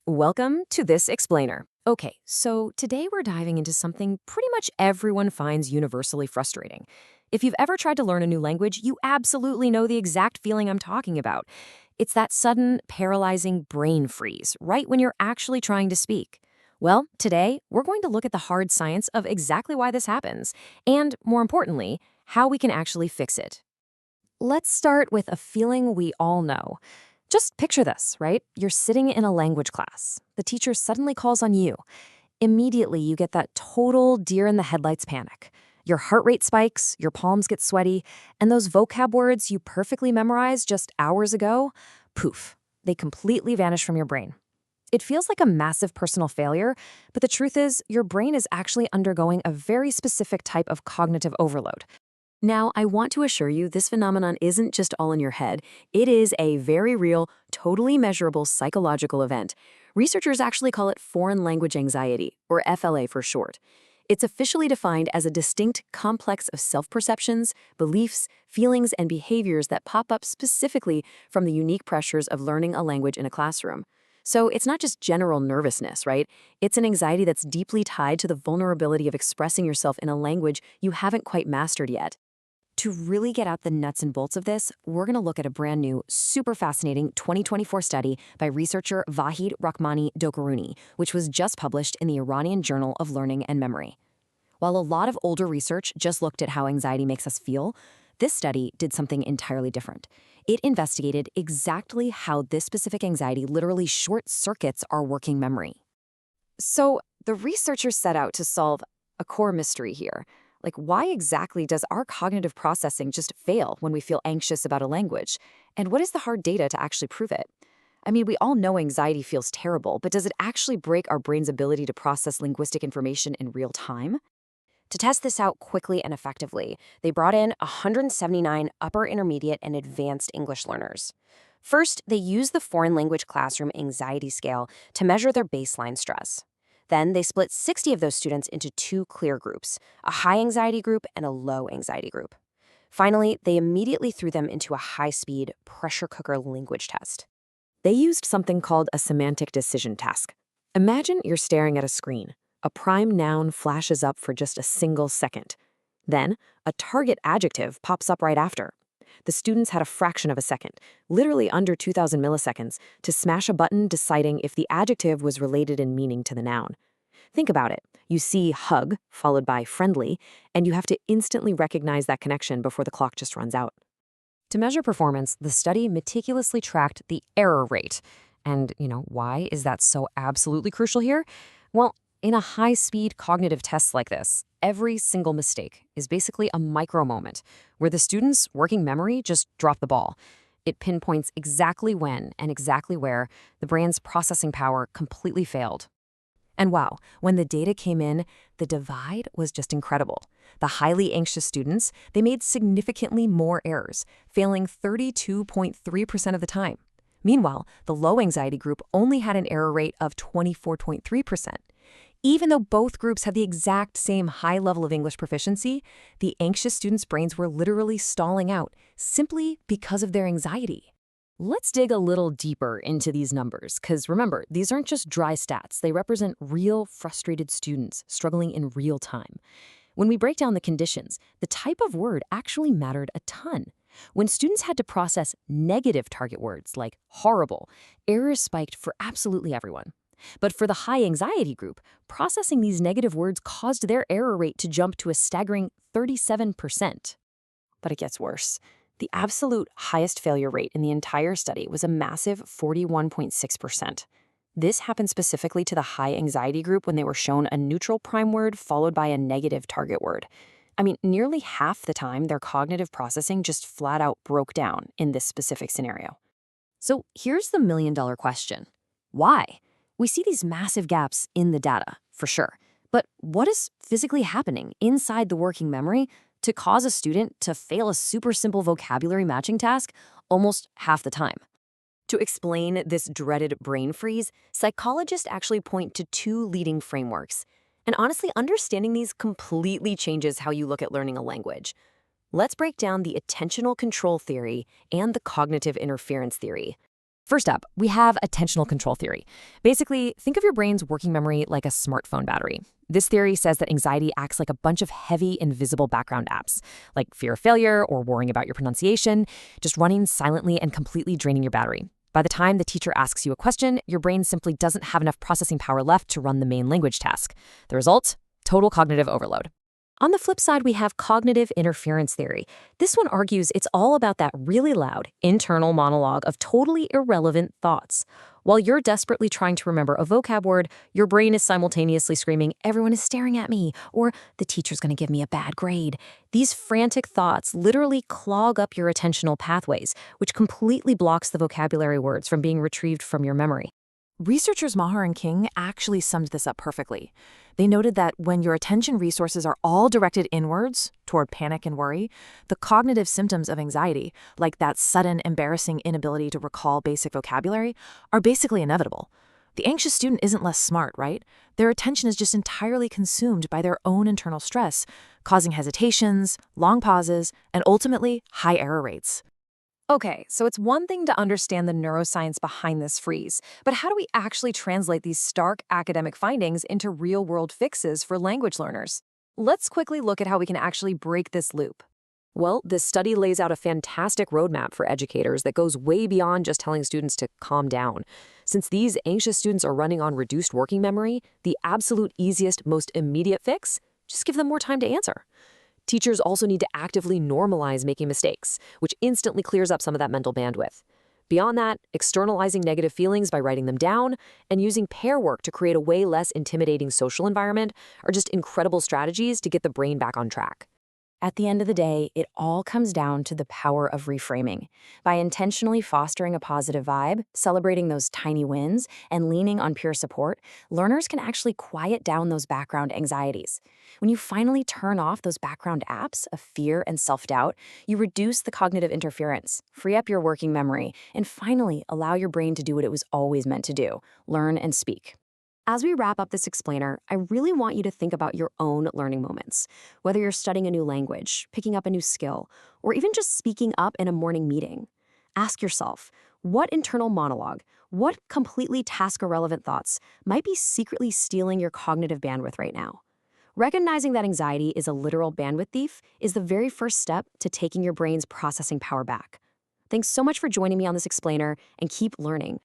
Welcome to This Explainer. Okay, so today we're diving into something pretty much everyone finds universally frustrating. If you've ever tried to learn a new language, you absolutely know the exact feeling I'm talking about. It's that sudden, paralyzing brain freeze right when you're actually trying to speak. Well, today we're going to look at the hard science of exactly why this happens, and more importantly, how we can actually fix it. Let's start with a feeling we all know. Just picture this, right? You're sitting in a language class. The teacher suddenly calls on you. Immediately, you get that total deer in the headlights panic. Your heart rate spikes, your palms get sweaty, and those vocab words you perfectly memorized just hours ago, poof, they completely vanish from your brain. It feels like a massive personal failure, but the truth is, your brain is actually undergoing a very specific type of cognitive overload. Now, I want to assure you this phenomenon isn't just all in your head. It is a very real, totally measurable psychological event. Researchers actually call it foreign language anxiety, or FLA for short. It's officially defined as a distinct complex of self-perceptions, beliefs, feelings, and behaviors that pop up specifically from the unique pressures of learning a language in a classroom. So it's not just general nervousness, right? It's an anxiety that's deeply tied to the vulnerability of expressing yourself in a language you haven't quite mastered yet. To really get out the nuts and bolts of this, we're going to look at a brand new, super fascinating 2024 study by researcher Vahid Rahmani Dokaruni, which was just published in the Iranian Journal of Learning and Memory. While a lot of older research just looked at how anxiety makes us feel, this study did something entirely different. It investigated exactly how this specific anxiety literally short-circuits our working memory. So the researchers set out to solve a core mystery here. Like, why exactly does our cognitive processing just fail when we feel anxious about a language? And what is the hard data to actually prove it? I mean, we all know anxiety feels terrible, but does it actually break our brain's ability to process linguistic information in real time? To test this out quickly and effectively, they brought in 179 upper, intermediate, and advanced English learners. First, they used the foreign language classroom anxiety scale to measure their baseline stress. Then they split 60 of those students into two clear groups, a high anxiety group and a low anxiety group. Finally, they immediately threw them into a high-speed pressure cooker language test. They used something called a semantic decision task. Imagine you're staring at a screen. A prime noun flashes up for just a single second. Then, a target adjective pops up right after. The students had a fraction of a second, literally under 2,000 milliseconds, to smash a button deciding if the adjective was related in meaning to the noun. Think about it. You see hug, followed by friendly, and you have to instantly recognize that connection before the clock just runs out. To measure performance, the study meticulously tracked the error rate. And, why is that so absolutely crucial here? Well, in a high-speed cognitive test like this, every single mistake is basically a micro moment where the student's working memory just dropped the ball. It pinpoints exactly when and exactly where the brain's processing power completely failed. And wow, when the data came in, the divide was just incredible. The highly anxious students, they made significantly more errors, failing 32.3% of the time. Meanwhile, the low anxiety group only had an error rate of 24.3%. Even though both groups had the exact same high level of English proficiency, the anxious students' brains were literally stalling out simply because of their anxiety. Let's dig a little deeper into these numbers, because remember, these aren't just dry stats. They represent real frustrated students struggling in real time. When we break down the conditions, the type of word actually mattered a ton. When students had to process negative target words like horrible, errors spiked for absolutely everyone. But for the high anxiety group, processing these negative words caused their error rate to jump to a staggering 37%. But it gets worse. The absolute highest failure rate in the entire study was a massive 41.6%. This happened specifically to the high anxiety group when they were shown a neutral prime word followed by a negative target word. I mean, nearly half the time their cognitive processing just flat out broke down in this specific scenario. So here's the million-dollar question. Why? We see these massive gaps in the data, for sure. But what is physically happening inside the working memory to cause a student to fail a super simple vocabulary matching task almost half the time? To explain this dreaded brain freeze, psychologists actually point to two leading frameworks. And honestly, understanding these completely changes how you look at learning a language. Let's break down the attentional control theory and the cognitive interference theory. First up, we have attentional control theory. Basically, think of your brain's working memory like a smartphone battery. This theory says that anxiety acts like a bunch of heavy, invisible background apps, like fear of failure or worrying about your pronunciation, just running silently and completely draining your battery. By the time the teacher asks you a question, your brain simply doesn't have enough processing power left to run the main language task. The result? Total cognitive overload. On the flip side, we have cognitive interference theory. This one argues it's all about that really loud, internal monologue of totally irrelevant thoughts. While you're desperately trying to remember a vocab word, your brain is simultaneously screaming, "Everyone is staring at me," or "The teacher's going to give me a bad grade." These frantic thoughts literally clog up your attentional pathways, which completely blocks the vocabulary words from being retrieved from your memory. Researchers Maher and King actually summed this up perfectly. They noted that when your attention resources are all directed inwards, toward panic and worry, the cognitive symptoms of anxiety, like that sudden, embarrassing inability to recall basic vocabulary, are basically inevitable. The anxious student isn't less smart, right? Their attention is just entirely consumed by their own internal stress, causing hesitations, long pauses, and ultimately high error rates. Okay, so it's one thing to understand the neuroscience behind this freeze, but how do we actually translate these stark academic findings into real-world fixes for language learners? Let's quickly look at how we can actually break this loop. Well, this study lays out a fantastic roadmap for educators that goes way beyond just telling students to calm down. Since these anxious students are running on reduced working memory, the absolute easiest, most immediate fix? Just give them more time to answer. Teachers also need to actively normalize making mistakes, which instantly clears up some of that mental bandwidth. Beyond that, externalizing negative feelings by writing them down and using pair work to create a way less intimidating social environment are just incredible strategies to get the brain back on track. At the end of the day, it all comes down to the power of reframing. By intentionally fostering a positive vibe, celebrating those tiny wins, and leaning on peer support, learners can actually quiet down those background anxieties. When you finally turn off those background apps of fear and self-doubt, you reduce the cognitive interference, free up your working memory, and finally allow your brain to do what it was always meant to do: learn and speak. As we wrap up this explainer, I really want you to think about your own learning moments. Whether you're studying a new language, picking up a new skill, or even just speaking up in a morning meeting. Ask yourself, what internal monologue, what completely task-irrelevant thoughts might be secretly stealing your cognitive bandwidth right now? Recognizing that anxiety is a literal bandwidth thief is the very first step to taking your brain's processing power back. Thanks so much for joining me on this explainer, and keep learning.